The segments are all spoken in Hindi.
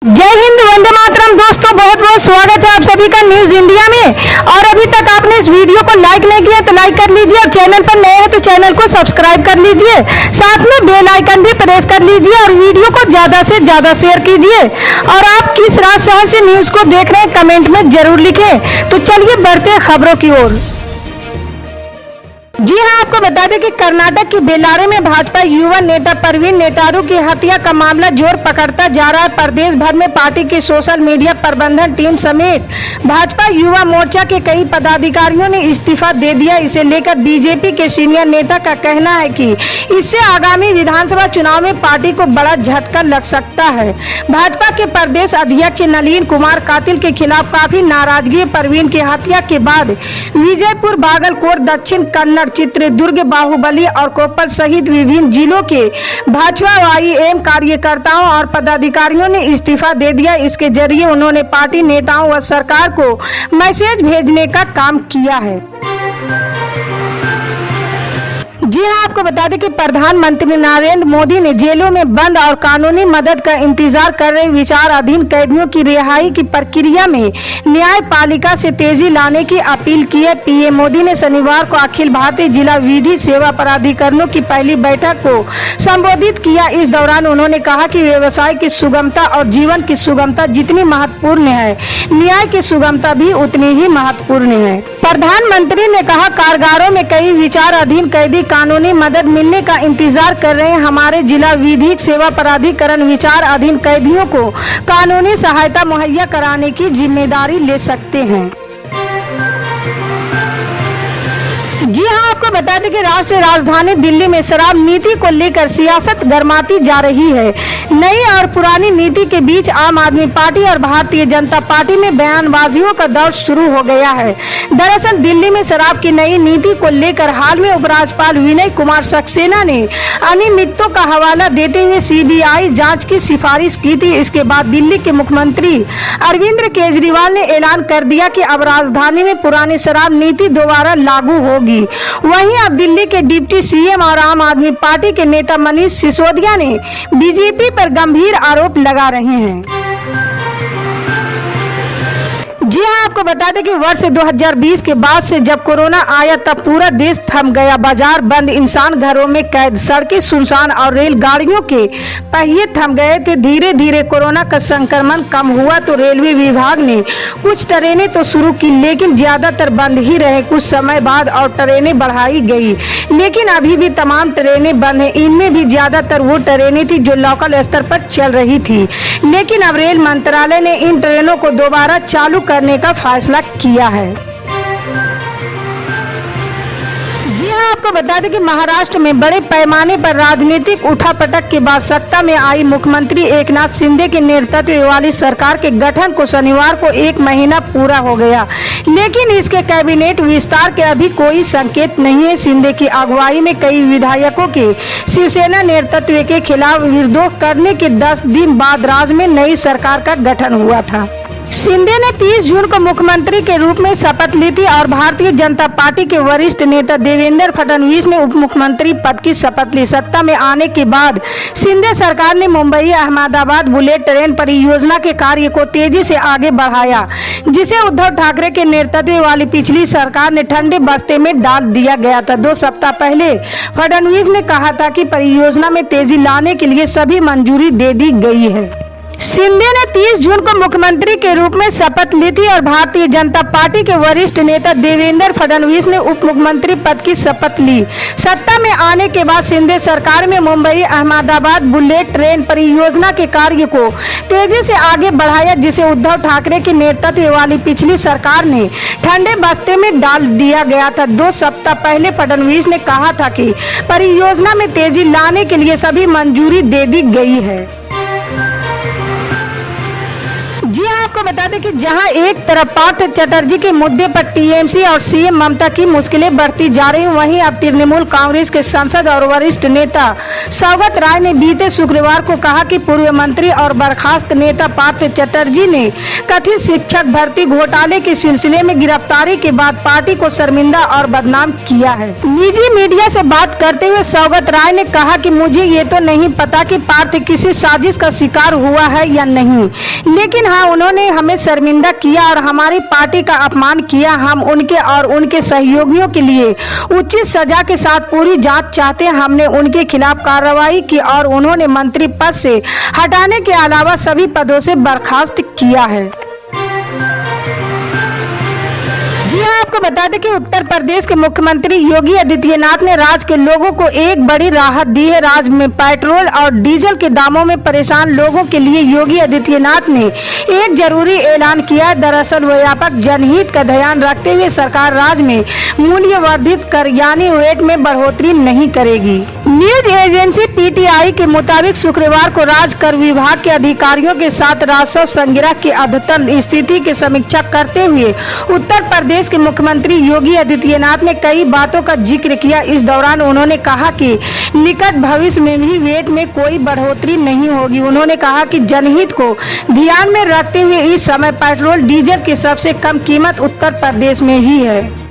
जय हिंद, वंदे मातरम। दोस्तों बहुत बहुत स्वागत है आप सभी का न्यूज इंडिया में। और अभी तक आपने इस वीडियो को लाइक नहीं किया तो लाइक कर लीजिए, और चैनल पर नए हैं तो चैनल को सब्सक्राइब कर लीजिए, साथ में बेल आइकन भी प्रेस कर लीजिए और वीडियो को ज्यादा से ज्यादा शेयर कीजिए। और आप किस राज्य शहर से न्यूज को देख रहे हैं कमेंट में जरूर लिखें। तो चलिए बढ़ते हैं खबरों की ओर। जी हां, आपको बता दें कि कर्नाटक की बेल्लारी में भाजपा युवा नेता प्रवीण नेतारू की हत्या का मामला जोर पकड़ता जा रहा है। प्रदेश भर में पार्टी की सोशल मीडिया प्रबंधन टीम समेत भाजपा युवा मोर्चा के कई पदाधिकारियों ने इस्तीफा दे दिया। इसे लेकर बीजेपी के सीनियर नेता का कहना है कि इससे आगामी विधानसभा चुनाव में पार्टी को बड़ा झटका लग सकता है। भाजपा के प्रदेश अध्यक्ष नलिन कुमार कातिल के खिलाफ काफी नाराजगी है। प्रवीण की हत्या के बाद विजयपुर, बागलकोट, दक्षिण कन्नड़, चित्रदुर्ग, बाहुबली और कोप्पल सहित विभिन्न जिलों के भाजपा वाईएम कार्यकर्ताओं और पदाधिकारियों ने इस्तीफा दे दिया। इसके जरिए उन्होंने पार्टी नेताओं व सरकार को मैसेज भेजने का काम किया है। जी हां, आपको बता दें कि प्रधानमंत्री नरेंद्र मोदी ने जेलों में बंद और कानूनी मदद का इंतजार कर रहे विचाराधीन कैदियों की रिहाई की प्रक्रिया में न्यायपालिका से तेजी लाने की अपील की है। पीएम मोदी ने शनिवार को अखिल भारतीय जिला विधि सेवा प्राधिकरणों की पहली बैठक को संबोधित किया। इस दौरान उन्होंने कहा कि व्यवसाय की सुगमता और जीवन की सुगमता जितनी महत्वपूर्ण है, न्याय की सुगमता भी उतनी ही महत्वपूर्ण है। प्रधानमंत्री ने कहा, कारागारों में कई विचाराधीन कैदी कानूनी मदद मिलने का इंतजार कर रहे हैं। हमारे जिला विधिक सेवा प्राधिकरण विचाराधीन कैदियों को कानूनी सहायता मुहैया कराने की जिम्मेदारी ले सकते हैं। जी हां, आपको बता दें कि राष्ट्रीय राजधानी दिल्ली में शराब नीति को लेकर सियासत गरमाती जा रही है। नई और पुरानी नीति के बीच आम आदमी पार्टी और भारतीय जनता पार्टी में बयानबाजियों का दौर शुरू हो गया है। दरअसल दिल्ली में शराब की नई नीति को लेकर हाल में उपराज्यपाल विनय कुमार सक्सेना ने अनियमितताओं का हवाला देते हुए सीबीआई जांच की सिफारिश की थी। इसके बाद दिल्ली के मुख्यमंत्री अरविंद केजरीवाल ने ऐलान कर दिया कि अब राजधानी में पुरानी शराब नीति दोबारा लागू होगी। वहीं अब दिल्ली के डिप्टी सीएम और आम आदमी पार्टी के नेता मनीष सिसोदिया ने बीजेपी पर गंभीर आरोप लगा रहे हैं। जी हां, आपको बता दें कि वर्ष 2020 के बाद से जब कोरोना आया तब पूरा देश थम गया। बाजार बंद, इंसान घरों में कैद, सड़कें सुनसान और रेलगाड़ियों के पहिए थम गए थे। धीरे धीरे कोरोना का संक्रमण कम हुआ तो रेलवे विभाग ने कुछ ट्रेनें तो शुरू की, लेकिन ज्यादातर बंद ही रहे। कुछ समय बाद और ट्रेनें बढ़ाई गई, लेकिन अभी भी तमाम ट्रेनें बंद हैं। इनमें भी ज्यादातर वो ट्रेनें थी जो लोकल स्तर पर चल रही थी, लेकिन अब रेल मंत्रालय ने इन ट्रेनों को दोबारा चालू करने का फैसला किया है। जी हां, आपको बता दें कि महाराष्ट्र में बड़े पैमाने पर राजनीतिक उठापटक के बाद सत्ता में आई मुख्यमंत्री एकनाथ शिंदे के नेतृत्व वाली सरकार के गठन को शनिवार को 1 महीना पूरा हो गया, लेकिन इसके कैबिनेट विस्तार के अभी कोई संकेत नहीं है। शिंदे की अगुवाई में कई विधायकों के शिवसेना नेतृत्व के खिलाफ विरोध करने के 10 दिन बाद राज्य में नई सरकार का गठन हुआ था। शिंदे ने 30 जून को मुख्यमंत्री के रूप में शपथ ली थी और भारतीय जनता पार्टी के वरिष्ठ नेता देवेंद्र फडणवीस ने उप मुख्यमंत्री पद की शपथ ली। सत्ता में आने के बाद शिंदे सरकार ने मुंबई अहमदाबाद बुलेट ट्रेन परियोजना के कार्य को तेजी से आगे बढ़ाया, जिसे उद्धव ठाकरे के नेतृत्व वाली पिछली सरकार ने ठंडे बस्ते में डाल दिया गया था। 2 सप्ताह पहले फडणवीस ने कहा था कि परियोजना में तेजी लाने के लिए सभी मंजूरी दे दी गई है। शिंदे ने 30 जून को मुख्यमंत्री के रूप में शपथ ली थी और भारतीय जनता पार्टी के वरिष्ठ नेता देवेंद्र फडणवीस ने उप मुख्यमंत्री पद की शपथ ली। सत्ता में आने के बाद शिंदे सरकार में मुंबई अहमदाबाद बुलेट ट्रेन परियोजना के कार्य को तेजी से आगे बढ़ाया, जिसे उद्धव ठाकरे के नेतृत्व वाली पिछली सरकार ने ठंडे बस्ते में डाल दिया गया था। 2 सप्ताह पहले फडणवीस ने कहा था कि परियोजना में तेजी लाने के लिए सभी मंजूरी दे दी गई है। जी आपको बता दें कि जहां एक तरफ पार्थ चटर्जी के मुद्दे पर टीएमसी और सीएम ममता की मुश्किलें बढ़ती जा रही, वहीं अब तृणमूल कांग्रेस के सांसद और वरिष्ठ नेता सौगत राय ने बीते शुक्रवार को कहा कि पूर्व मंत्री और बर्खास्त नेता पार्थ चटर्जी ने कथित शिक्षक भर्ती घोटाले के सिलसिले में गिरफ्तारी के बाद पार्टी को शर्मिंदा और बदनाम किया है। निजी मीडिया से बात करते हुए सौगत राय ने कहा कि मुझे ये तो नहीं पता कि पार्थ किसी साजिश का शिकार हुआ है या नहीं, लेकिन हाँ, उन्होंने हमें शर्मिंदा किया और हमारी पार्टी का अपमान किया। हम उनके और उनके सहयोगियों के लिए उचित सजा के साथ पूरी जांच चाहते हैं। हमने उनके खिलाफ कार्रवाई की और उन्होंने मंत्री पद से हटाने के अलावा सभी पदों से बर्खास्त किया है। जी हाँ, आपको बता दें कि उत्तर प्रदेश के मुख्यमंत्री योगी आदित्यनाथ ने राज्य के लोगों को एक बड़ी राहत दी है। राज्य में पेट्रोल और डीजल के दामों में परेशान लोगों के लिए योगी आदित्यनाथ ने एक जरूरी ऐलान किया है। दरअसल व्यापक जनहित का ध्यान रखते हुए सरकार राज्य में मूल्य वर्धित कर यानी वेट में बढ़ोतरी नहीं करेगी। न्यूज एजेंसी पीटीआई के मुताबिक शुक्रवार को राज्य कर विभाग के अधिकारियों के साथ राजस्व संग्रह की अद्यतन स्थिति की समीक्षा करते हुए उत्तर प्रदेश के मुख्यमंत्री योगी आदित्यनाथ ने कई बातों का जिक्र किया। इस दौरान उन्होंने कहा कि निकट भविष्य में भी वेट में कोई बढ़ोतरी नहीं होगी। उन्होंने कहा कि जनहित को ध्यान में रखते हुए इस समय पेट्रोल डीजल की सबसे कम कीमत उत्तर प्रदेश में ही है।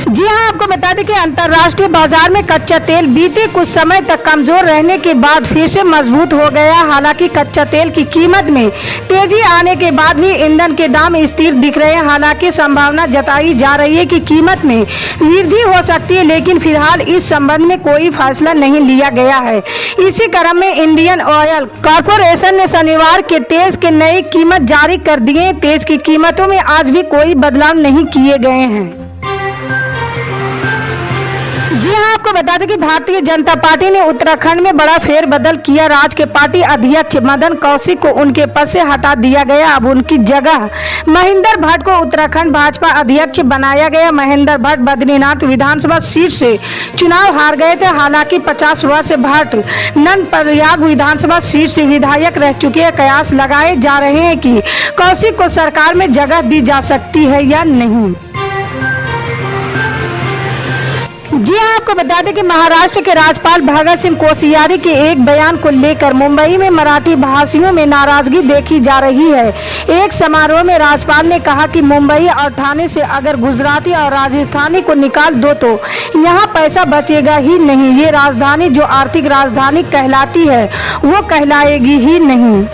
जी हाँ, आपको बता दें कि अंतर्राष्ट्रीय बाजार में कच्चा तेल बीते कुछ समय तक कमजोर रहने के बाद फिर से मजबूत हो गया। हालांकि कच्चा तेल की कीमत में तेजी आने के बाद भी ईंधन के दाम स्थिर दिख रहे हैं। हालांकि संभावना जताई जा रही है कि कीमत में वृद्धि हो सकती है, लेकिन फिलहाल इस संबंध में कोई फैसला नहीं लिया गया है। इसी क्रम में इंडियन ऑयल कॉर्पोरेशन ने शनिवार के तेल की नई कीमत जारी कर दी है। तेल की कीमतों में आज भी कोई बदलाव नहीं किए गए हैं। जी हाँ, आपको बता दें कि भारतीय जनता पार्टी ने उत्तराखंड में बड़ा फेरबदल किया। राज्य के पार्टी अध्यक्ष मदन कौशिक को उनके पद से हटा दिया गया। अब उनकी जगह महेंद्र भट्ट को उत्तराखंड भाजपा अध्यक्ष बनाया गया। महेंद्र भट्ट बद्रीनाथ विधानसभा सीट से चुनाव हार गए थे। हालांकि 50 वर्ष भट्ट नंदप्रयाग विधानसभा सीट से विधायक रह चुके हैं। कयास लगाए जा रहे हैं कि कौशिक को सरकार में जगह दी जा सकती है या नहीं। जी हाँ, आपको बता दें कि महाराष्ट्र के राज्यपाल भगत सिंह कोश्यारी के एक बयान को लेकर मुंबई में मराठी भाषियों में नाराजगी देखी जा रही है। एक समारोह में राज्यपाल ने कहा कि मुंबई और ठाणे से अगर गुजराती और राजस्थानी को निकाल दो तो यहाँ पैसा बचेगा ही नहीं। ये राजधानी जो आर्थिक राजधानी कहलाती है वो कहलाएगी ही नहीं।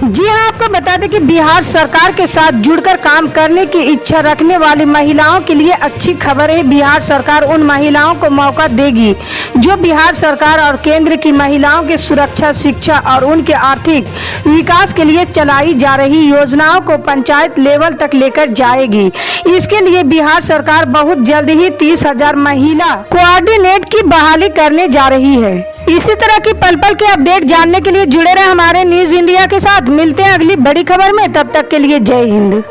जी हाँ, आपको बता दें कि बिहार सरकार के साथ जुड़कर काम करने की इच्छा रखने वाली महिलाओं के लिए अच्छी खबर है। बिहार सरकार उन महिलाओं को मौका देगी जो बिहार सरकार और केंद्र की महिलाओं की सुरक्षा, शिक्षा और उनके आर्थिक विकास के लिए चलाई जा रही योजनाओं को पंचायत लेवल तक लेकर जाएगी। इसके लिए बिहार सरकार बहुत जल्द ही 30,000 महिला कोऑर्डिनेट की बहाली करने जा रही है। इसी तरह की पल पल के अपडेट जानने के लिए जुड़े रहे हमारे न्यूज इंडिया के साथ। मिलते हैं अगली बड़ी खबर में, तब तक के लिए जय हिंद।